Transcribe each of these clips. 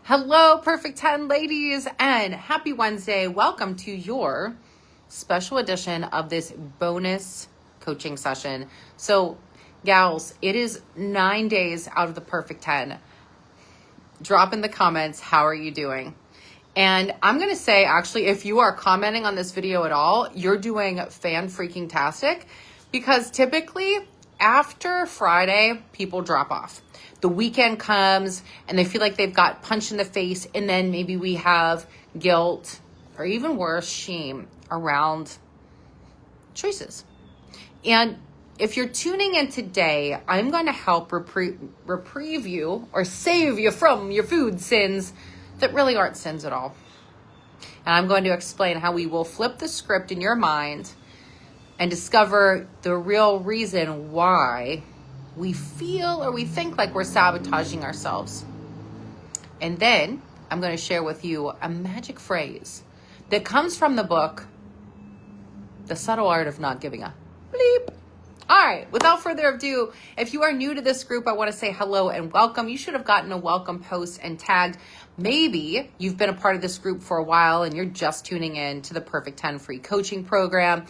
Hello, Perfect 10 ladies, and happy Wednesday. Welcome to your special edition of this bonus coaching session. So, gals, it is 9 days out of the Perfect 10. Drop in the comments, how are you doing? And I'm going to say, actually, if you are commenting on this video at all, you're doing fan-freaking-tastic, because typically after Friday, people drop off. The weekend comes and they feel like they've got punched in the face, and then maybe we have guilt or even worse, shame around choices. And if you're tuning in today, I'm going to help reprieve you or save you from your food sins that really aren't sins at all. And I'm going to explain how we will flip the script in your mind and discover the real reason why we feel or we think like we're sabotaging ourselves. And then I'm going to share with you a magic phrase that comes from the book, The Subtle Art of Not Giving a Bleep. All right, without further ado, if you are new to this group, I want to say hello and welcome. You should have gotten a welcome post and tagged. Maybe you've been a part of this group for a while and you're just tuning in to the Perfect 10 free coaching program.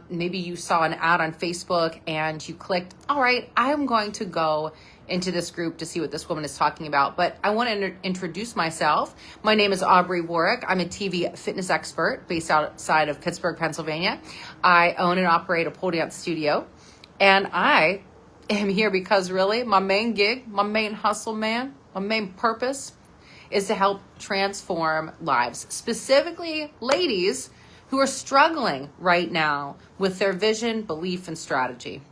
Maybe you saw an ad on Facebook and you clicked, all right, I'm going to go into this group to see what this woman is talking about. But I want to introduce myself. My name is Aubrey Warwick. I'm a TV fitness expert based outside of Pittsburgh, Pennsylvania. I own and operate a pole dance studio. And I am here because really my main gig, my main hustle, man, my main purpose is to help transform lives, specifically ladies who are struggling right now with their vision, belief, and strategy.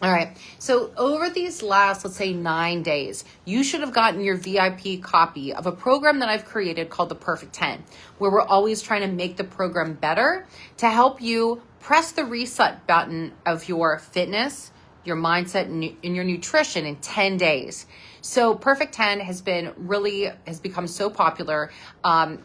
All right, so over these last, let's say 9 days, you should have gotten your VIP copy of a program that I've created called the Perfect 10, where we're always trying to make the program better to help you press the reset button of your fitness, your mindset, and your nutrition in 10 days. So Perfect 10 has become so popular.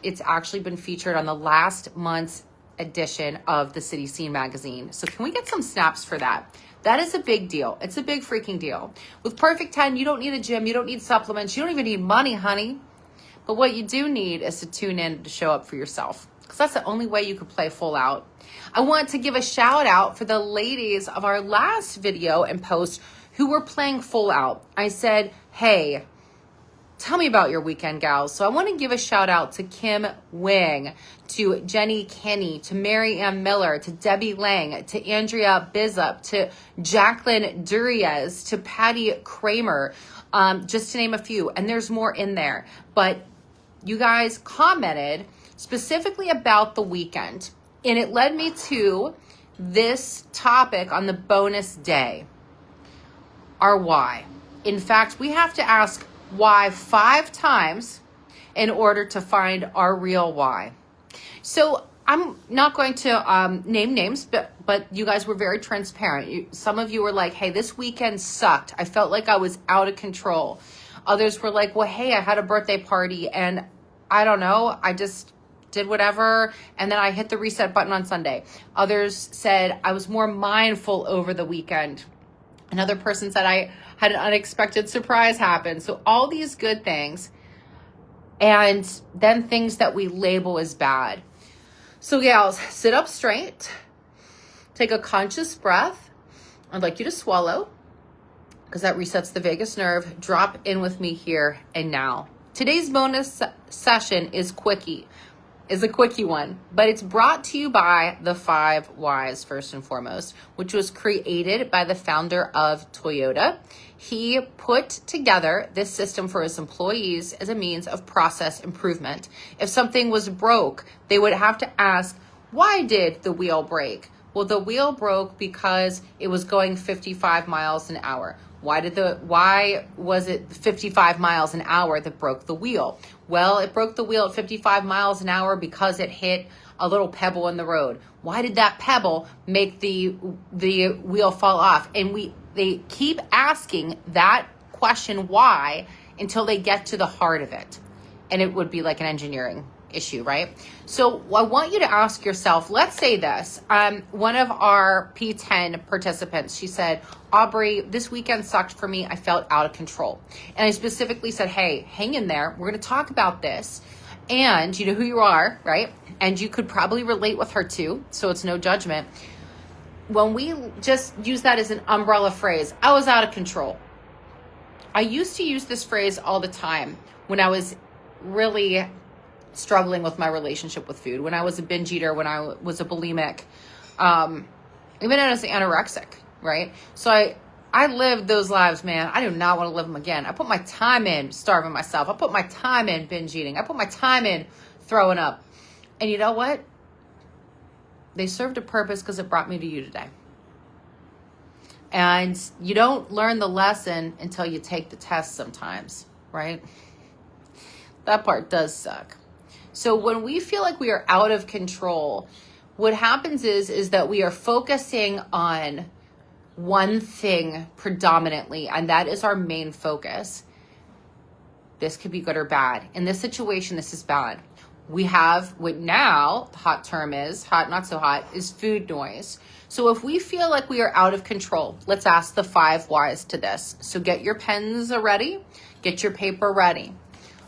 It's actually been featured on the last month's edition of the City Scene magazine. So can we get some snaps for that? That is a big deal. It's a big freaking deal. With Perfect 10, you don't need a gym. You don't need supplements. You don't even need money, honey. But what you do need is to tune in to show up for yourself, because that's the only way you could play full out. I want to give a shout out for the ladies of our last video and post who were playing full out. I said, hey, tell me about your weekend, gals. So I want to give a shout out to Kim Wing, to Jenny Kenny, to Mary Ann Miller, to Debbie Lang, to Andrea Bizup, to Jacqueline Duriez, to Patty Kramer, just to name a few. And there's more in there. But you guys commented specifically about the weekend. And it led me to this topic on the bonus day, our why. In fact, we have to ask why 5 times in order to find our real why. So I'm not going to name names, but you guys were very transparent. Some of you were like, hey, this weekend sucked. I felt like I was out of control. Others were like, well, hey, I had a birthday party and I don't know, I just did whatever, and then I hit the reset button on Sunday. Others said I was more mindful over the weekend. Another person said I had an unexpected surprise happen. So all these good things, and then things that we label as bad. So gals, sit up straight, take a conscious breath. I'd like you to swallow, because that resets the vagus nerve. Drop in with me here and now. Today's bonus session is a quickie one, but it's brought to you by the 5 Whys first and foremost, which was created by the founder of Toyota. He put together this system for his employees as a means of process improvement. If something was broke, they would have to ask, why did the wheel break? Well, the wheel broke because it was going 55 miles an hour. Why was it 55 miles an hour that broke the wheel? Well, it broke the wheel at 55 miles an hour because it hit a little pebble in the road. Why did that pebble make the wheel fall off? And they keep asking that question, why, until they get to the heart of it. And it would be like an engineering issue, right? So I want you to ask yourself, let's say this. One of our P10 participants, she said, Aubrey, this weekend sucked for me. I felt out of control. And I specifically said, hey, hang in there. We're going to talk about this. And you know who you are, right? And you could probably relate with her too. So it's no judgment. When we just use that as an umbrella phrase, I was out of control. I used to use this phrase all the time when I was really struggling with my relationship with food, when I was a binge eater, when I was a bulimic, even as an anorexic, right? So I lived those lives, man. I do not want to live them again. I put my time in starving myself. I put my time in binge eating. I put my time in throwing up. And you know what? They served a purpose because it brought me to you today. And you don't learn the lesson until you take the test sometimes, right? That part does suck. So when we feel like we are out of control, what happens is that we are focusing on one thing predominantly, and that is our main focus. This could be good or bad. In this situation, this is bad. We have what now the hot term is, hot, not so hot, is food noise. So if we feel like we are out of control, let's ask the 5 whys to this. So get your pens ready, get your paper ready.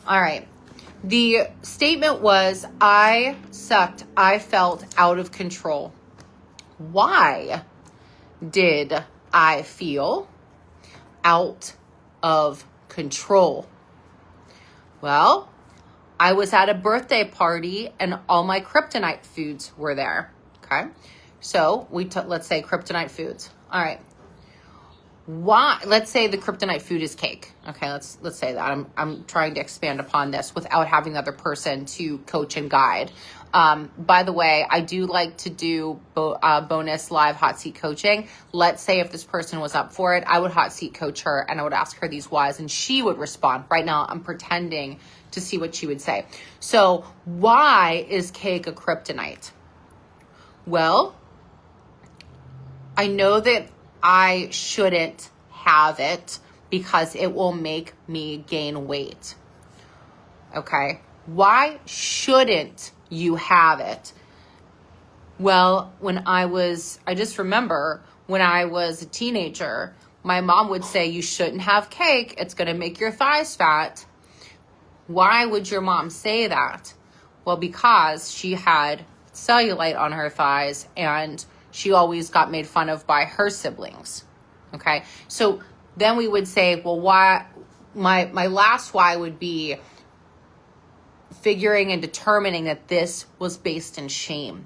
All right. The statement was, I sucked. I felt out of control. Why did I feel out of control? Well, I was at a birthday party and all my kryptonite foods were there. Okay. So let's say kryptonite foods. All right. Why? Let's say the kryptonite food is cake. Okay. Let's say that I'm trying to expand upon this without having the other person to coach and guide. By the way, I do like to do bonus live hot seat coaching. Let's say if this person was up for it, I would hot seat coach her and I would ask her these whys and she would respond. Right now, I'm pretending to see what she would say. So why is cake a kryptonite? Well, I know that I shouldn't have it because it will make me gain weight. Okay. Why shouldn't you have it? Well, I just remember when I was a teenager, my mom would say, you shouldn't have cake. It's going to make your thighs fat. Why would your mom say that? Well, because she had cellulite on her thighs and she always got made fun of by her siblings. Okay. So then we would say, well, why? My last why would be figuring and determining that this was based in shame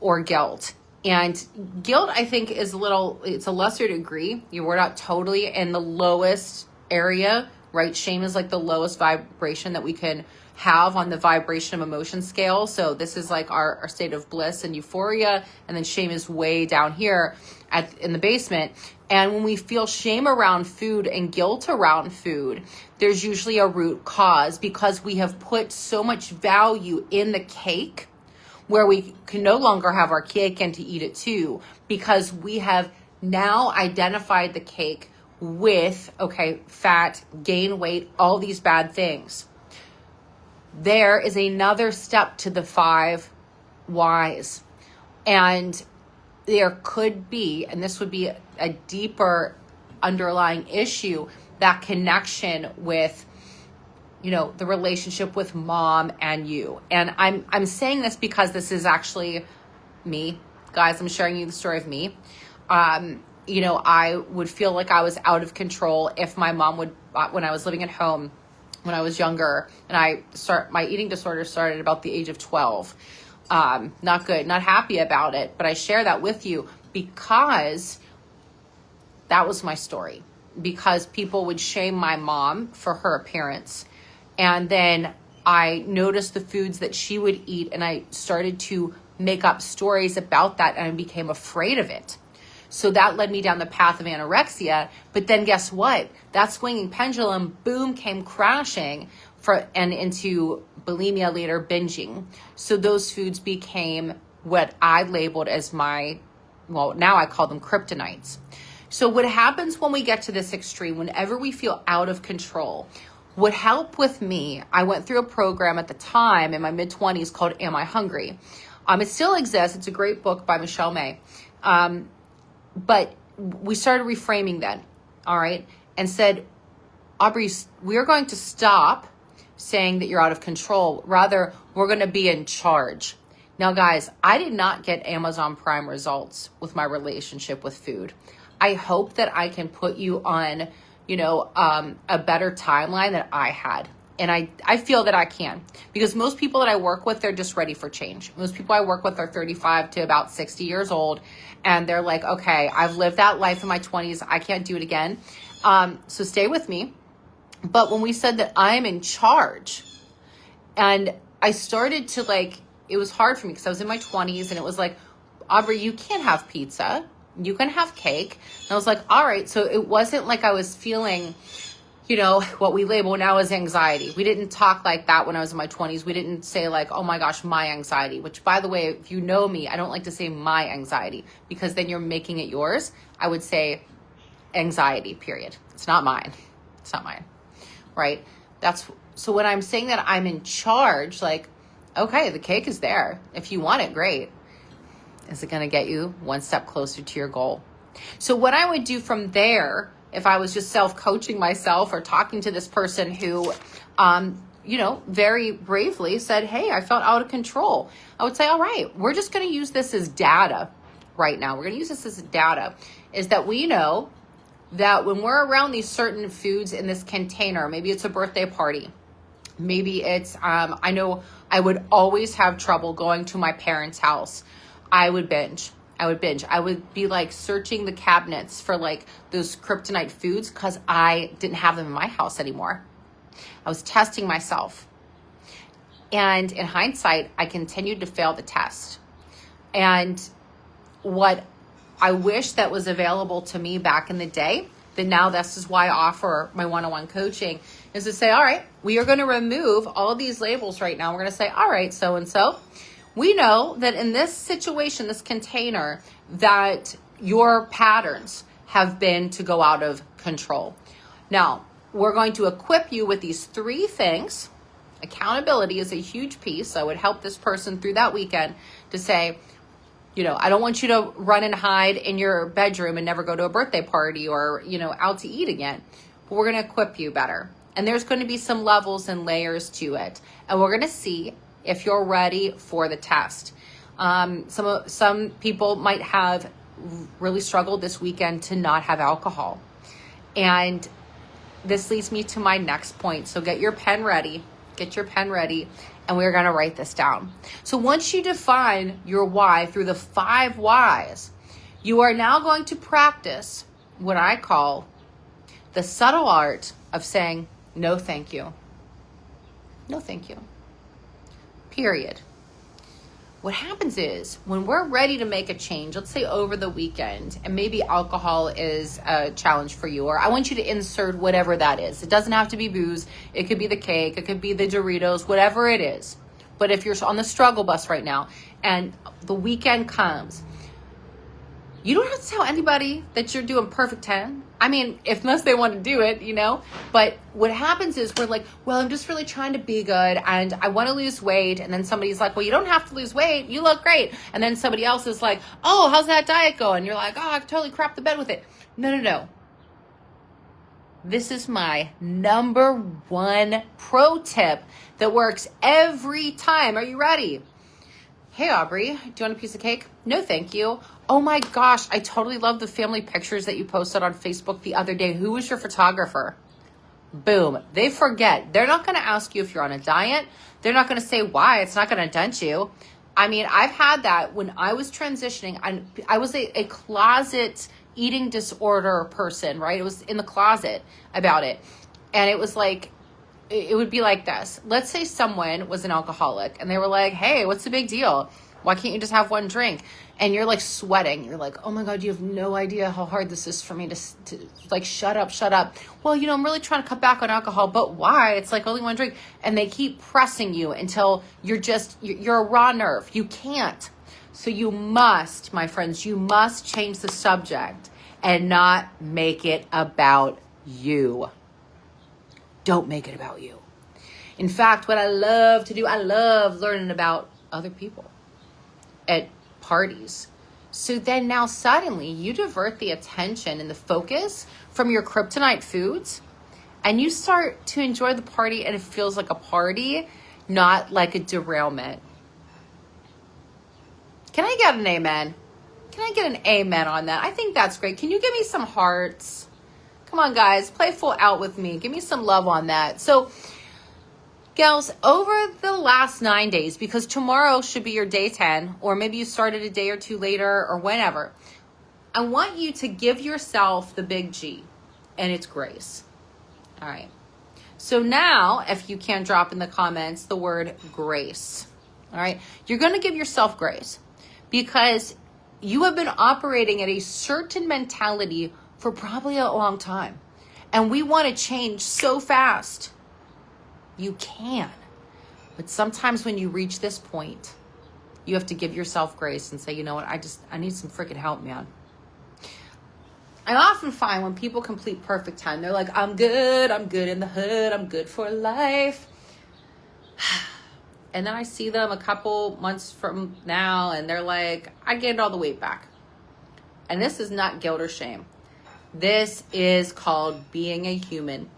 or guilt. And guilt, I think, it's a lesser degree. We're not totally in the lowest area, right? Shame is like the lowest vibration that we can have on the vibration of emotion scale. So this is like our state of bliss and euphoria. And then shame is way down here in the basement. And when we feel shame around food and guilt around food, there's usually a root cause because we have put so much value in the cake where we can no longer have our cake and to eat it too, because we have now identified the cake with, fat, gain weight, all these bad things. There is another step to the 5 whys. And there could be, and this would be a deeper underlying issue, that connection with, the relationship with mom and you. And I'm saying this because this is actually me. Guys, I'm sharing you the story of me. I would feel like I was out of control if my mom would, when I was living at home, when I was younger, and my eating disorder started at about the age of 12. Not good, not happy about it, but I share that with you because that was my story. Because people would shame my mom for her appearance. And then I noticed the foods that she would eat, and I started to make up stories about that, and I became afraid of it. So that led me down the path of anorexia. But then guess what? That swinging pendulum, boom, came crashing and into bulimia, later binging. So those foods became what I labeled as now I call them kryptonites. So what happens when we get to this extreme, whenever we feel out of control, What helped with me, I went through a program at the time in my mid-20s called Am I Hungry? It still exists. It's a great book by Michelle May. But we started reframing then, all right, and said, Aubrey, we are going to stop saying that you're out of control. Rather, we're going to be in charge. Now, guys, I did not get Amazon Prime results with my relationship with food. I hope that I can put you on, a better timeline that I had. And I feel that I can, because most people that I work with, they're just ready for change. Most people I work with are 35 to about 60 years old. And they're like, okay, I've lived that life in my 20s. I can't do it again. So stay with me. But when we said that I'm in charge, and I started to it was hard for me because I was in my 20s, and it was like, Aubrey, you can't have pizza. You can have cake. And I was like, all right. So it wasn't like I was feeling, what we label now as anxiety. We didn't talk like that when I was in my 20s. We didn't say oh my gosh, my anxiety, which, by the way, if you know me, I don't like to say my anxiety, because then you're making it yours. I would say anxiety, period. It's not mine. It's not mine. Right? So when I'm saying that I'm in charge, okay, the cake is there. If you want it, great. Is it going to get you one step closer to your goal? So what I would do from there, if I was just self-coaching myself or talking to this person who, very bravely said, hey, I felt out of control, I would say, all right, we're just going to use this as data right now. We're going to use this as data, is that we know that when we're around these certain foods in this container, maybe it's a birthday party, maybe it's, I know I would always have trouble going to my parents' house. I would binge. I would be searching the cabinets for those kryptonite foods because I didn't have them in my house anymore. I was testing myself. And in hindsight, I continued to fail the test. And what I wish that was available to me back in the day, that now this is why I offer my one-on-one coaching, is to say, all right, we are going to remove all of these labels right now. We're going to say, all right, so-and-so, we know that in this situation, this container, that your patterns have been to go out of control. Now, we're going to equip you with these 3 things. Accountability is a huge piece. I would help this person through that weekend to say, I don't want you to run and hide in your bedroom and never go to a birthday party or, out to eat again. But we're going to equip you better. And there's going to be some levels and layers to it. And we're going to see if you're ready for the test. Some people might have really struggled this weekend to not have alcohol. And this leads me to my next point. So get your pen ready, and we're going to write this down. So once you define your why through the 5 whys, you are now going to practice what I call the subtle art of saying, no, thank you. No, thank you. Period. What happens is when we're ready to make a change, let's say over the weekend, and maybe alcohol is a challenge for you, or I want you to insert whatever that is. It doesn't have to be booze. It could be the cake. It could be the Doritos, whatever it is. But if you're on the struggle bus right now and the weekend comes, you don't have to tell anybody that you're doing perfect 10. I mean, unless they want to do it, But what happens is we're like, well, I'm just really trying to be good and I want to lose weight. And then somebody's like, well, you don't have to lose weight. You look great. And then somebody else is like, oh, how's that diet going? You're like, oh, I totally crapped the bed with it. No. This is my number 1 pro tip that works every time. Are you ready? Hey, Aubrey, do you want a piece of cake? No, thank you. Oh my gosh, I totally love the family pictures that you posted on Facebook the other day. Who was your photographer? Boom. They forget. They're not going to ask you if you're on a diet. They're not going to say why. It's not going to dent you. I mean, I've had that when I was transitioning. I was a closet eating disorder person, right? It was in the closet about it. And it was like, it would be like this. Let's say someone was an alcoholic and they were like, hey, what's the big deal? Why can't you just have one drink? And you're like sweating. You're like, oh my God, you have no idea how hard this is for me to shut up. Well, I'm really trying to cut back on alcohol, but why? It's like only one drink. And they keep pressing you until you're a raw nerve. You can't. So you must, my friends, you must change the subject and not make it about you. Don't make it about you. In fact, what I love to do, I love learning about other people at parties. So then now suddenly you divert the attention and the focus from your kryptonite foods, and you start to enjoy the party, and it feels like a party, not like a derailment. Can I get an amen? Can I get an amen on that? I think that's great. Can you give me some hearts? Come on, guys, play full out with me. Give me some love on that. So, gals, over the last 9 days, because tomorrow should be your day 10, or maybe you started a day or two later or whenever, I want you to give yourself the big G, and it's grace. All right. So now, if you can drop in the comments the word grace, all right, you're going to give yourself grace because you have been operating at a certain mentality for probably a long time. And we want to change so fast. You can. But sometimes when you reach this point, you have to give yourself grace and say, you know what, I need some freaking help, man. I often find when people complete perfect 10, they're like, I'm good in the hood, I'm good for life. And then I see them a couple months from now and they're like, I gained all the weight back. And this is not guilt or shame. This is called being a human.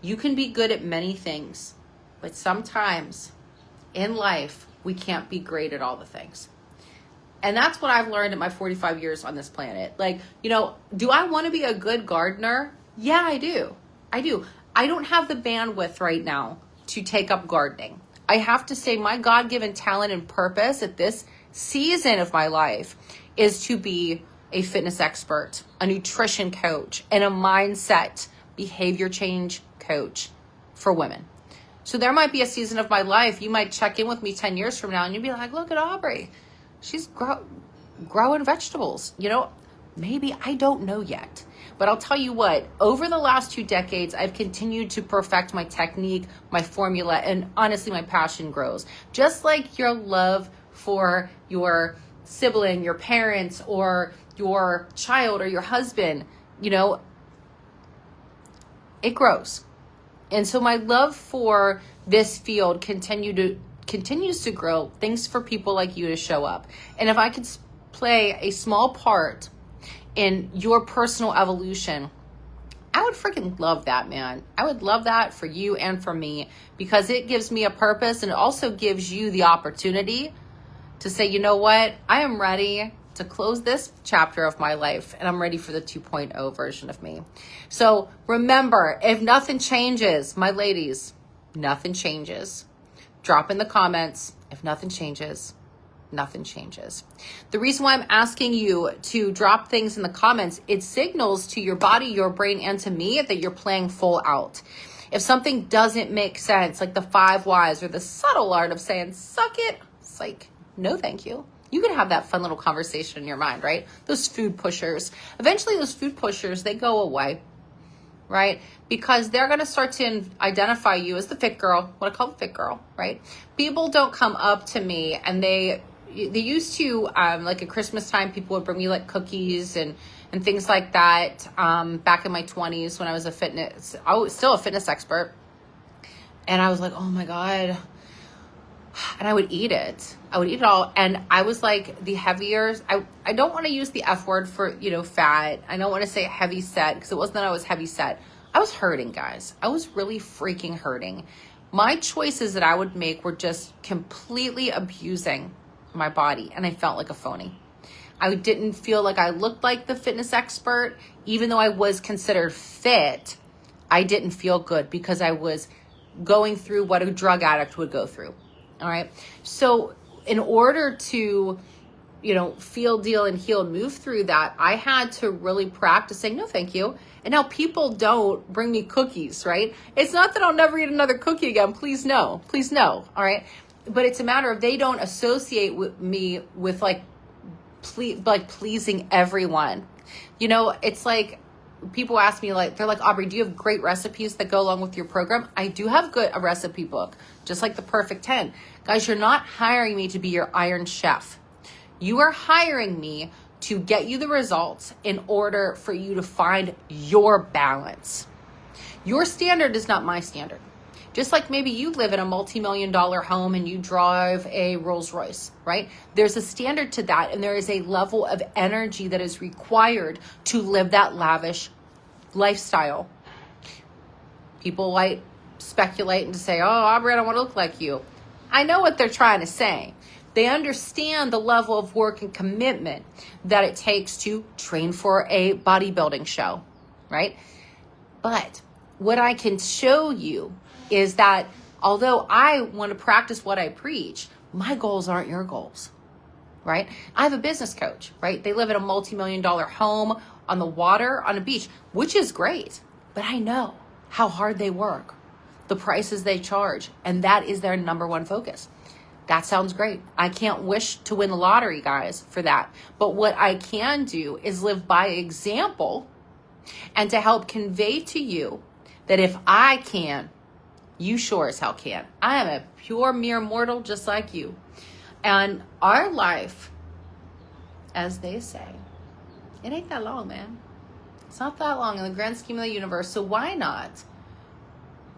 You can be good at many things, but sometimes in life, we can't be great at all the things. And that's what I've learned in my 45 years on this planet. Like, you know, do I want to be a good gardener? Yeah, I do. I don't have the bandwidth right now to take up gardening. I have to say my God-given talent and purpose at this season of my life is to be a fitness expert, a nutrition coach, and a mindset behavior change coach for women. So there might be a season of my life, you might check in with me 10 years from now and you'd be like, look at Aubrey. She's growing vegetables. You know, maybe, I don't know yet. But I'll tell you what, over the last 2 decades, I've continued to perfect my technique, my formula, and honestly, my passion grows. Just like your love for your sibling, your parents, or your child, or your husband, you know, it grows. And so my love for this field continues to grow, thanks for people like you to show up. And if I could play a small part in your personal evolution, I would freaking love that, man. I would love that for you and for me, because it gives me a purpose, and it also gives you the opportunity to say, you know what, I am ready to close this chapter of my life, and I'm ready for the 2.0 version of me. So remember, if nothing changes, my ladies, nothing changes. Drop in the comments, if nothing changes, nothing changes. The reason why I'm asking you to drop things in the comments, it signals to your body, your brain, and to me that you're playing full out. If something doesn't make sense, like the 5 whys or the subtle art of saying, suck it, it's like, no, thank you. You can have that fun little conversation in your mind, right? Those food pushers. Eventually, those food pushers, they go away, right? Because they're going to start to identify you as the fit girl, what I call the fit girl, right? People don't come up to me, and they used to, like at Christmas time, people would bring me like cookies and things like that. Back in my 20s when I was I was still a fitness expert. And I was like, oh my God. And I would eat it. I would eat it all. And I was like the heavier, I don't want to use the F word for, you know, fat. I don't want to say heavy set, because it wasn't that I was heavy set. I was hurting, guys. I was really freaking hurting. My choices that I would make were just completely abusing my body, and I felt like a phony. I didn't feel like I looked like the fitness expert. Even though I was considered fit, I didn't feel good because I was going through what a drug addict would go through. All right. So in order to, you know, feel, deal, and heal and move through that, I had to really practice saying, no, thank you. And now people don't bring me cookies, right? It's not that I'll never eat another cookie again. Please no. Please no. All right. But it's a matter of they don't associate with me with like pleasing everyone. You know, it's like people ask me, like, they're like, Aubrey, do you have great recipes that go along with your program? I do have a recipe book, just like the Perfect 10. Guys, you're not hiring me to be your iron chef. You are hiring me to get you the results in order for you to find your balance. Your standard is not my standard. Just like maybe you live in a multi-million-dollar home and you drive a Rolls Royce, right? There's a standard to that, and there is a level of energy that is required to live that lavish lifestyle. People like speculate and say, oh, Aubrey, I don't want to look like you. I know what they're trying to say. They understand the level of work and commitment that it takes to train for a bodybuilding show, right? But what I can show you is that although I want to practice what I preach, my goals aren't your goals, right? I have a business coach, right? They live in a multi-million-dollar home on the water, on a beach, which is great. But I know how hard they work, the prices they charge, and that is their number one focus. That sounds great. I can't wish to win the lottery, guys, for that. But what I can do is live by example and to help convey to you that if I can, you sure as hell can. I am a pure mere mortal just like you. And our life, as they say, it ain't that long, man. It's not that long in the grand scheme of the universe. So why not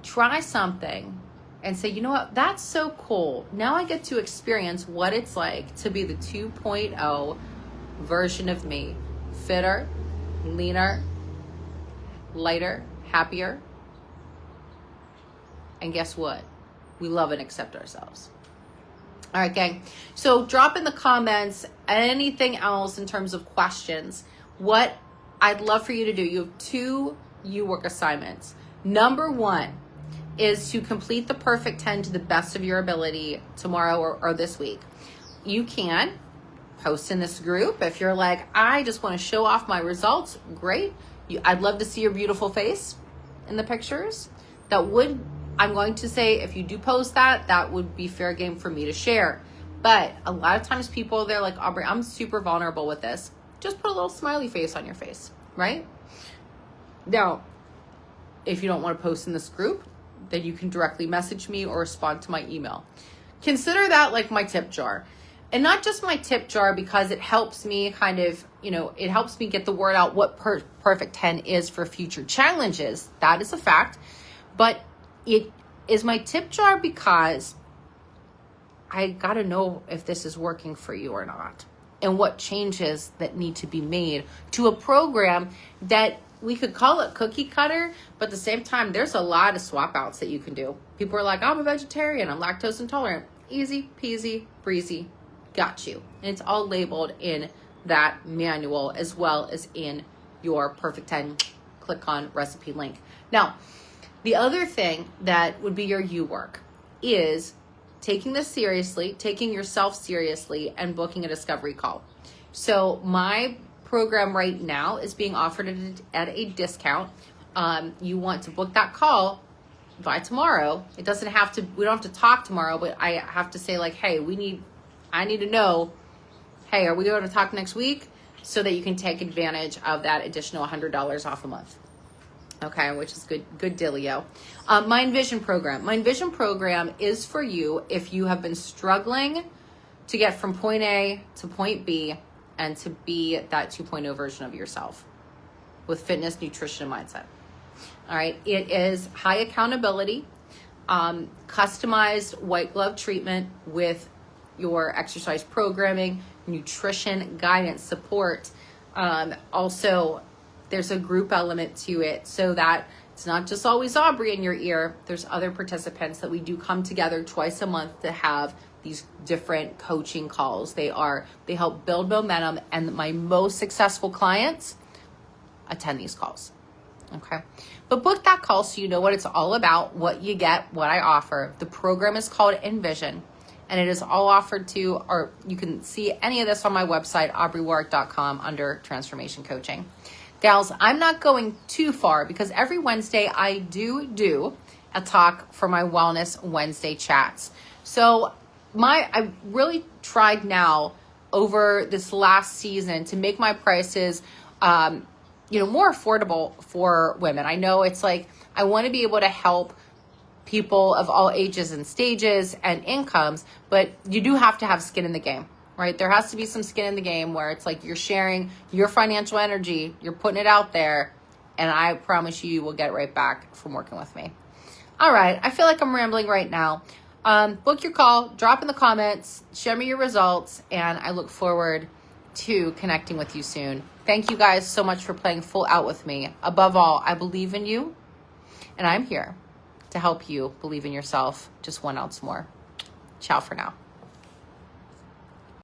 try something and say, you know what, that's so cool. Now I get to experience what it's like to be the 2.0 version of me. Fitter, leaner, lighter, happier. And guess what? We love and accept ourselves. All right, gang. So drop in the comments anything else in terms of questions. What I'd love for you to do, you have 2 U-Work assignments. Number 1 is to complete the perfect 10 to the best of your ability tomorrow or this week. You can post in this group. If you're like, I just want to show off my results, great. I'd love to see your beautiful face in the pictures. I'm going to say, if you do post that, that would be fair game for me to share. But a lot of times people, they're like, Aubrey, I'm super vulnerable with this. Just put a little smiley face on your face, right? Now, if you don't want to post in this group, then you can directly message me or respond to my email. Consider that like my tip jar. And not just my tip jar because it helps me kind of, it helps me get the word out what Perfect 10 is for future challenges. That is a fact. But it is my tip jar because I got to know if this is working for you or not and what changes that need to be made to a program that we could call it cookie cutter, but at the same time, there's a lot of swap outs that you can do. People are like, I'm a vegetarian, I'm lactose intolerant. Easy peasy, breezy, got you. And it's all labeled in that manual as well as in your Perfect 10 click on recipe link. Now, the other thing that would be your U-Work is taking this seriously, taking yourself seriously, and booking a discovery call. So my program right now is being offered at a discount. You want to book that call by tomorrow. It doesn't have to, we don't have to talk tomorrow, but I have to say like, hey, I need to know, hey, are we going to talk next week? So that you can take advantage of that additional $100 off a month. Okay, which is good dealio. My Envision program. My Envision program is for you if you have been struggling to get from point A to point B and to be that 2.0 version of yourself with fitness, nutrition, and mindset. All right, it is high accountability, customized white glove treatment with your exercise programming, nutrition, guidance, support. Also, there's a group element to it so that it's not just always Aubrey in your ear. There's other participants that we do come together twice a month to have these different coaching calls. They help build momentum, and my most successful clients attend these calls. Okay. But book that call so you know what it's all about, what you get, what I offer. The program is called Envision, and it is all offered to, or you can see any of this on my website, aubreywarick.com, under Transformation Coaching. Gals, I'm not going too far because every Wednesday I do a talk for my Wellness Wednesday chats. So I really tried now over this last season to make my prices, more affordable for women. I know it's like, I want to be able to help people of all ages and stages and incomes, but you do have to have skin in the game. Right? There has to be some skin in the game where it's like you're sharing your financial energy, you're putting it out there, and I promise you will get right back from working with me. All right. I feel like I'm rambling right now. Book your call, drop in the comments, share me your results, and I look forward to connecting with you soon. Thank you guys so much for playing full out with me. Above all, I believe in you, and I'm here to help you believe in yourself just 1 ounce more. Ciao for now.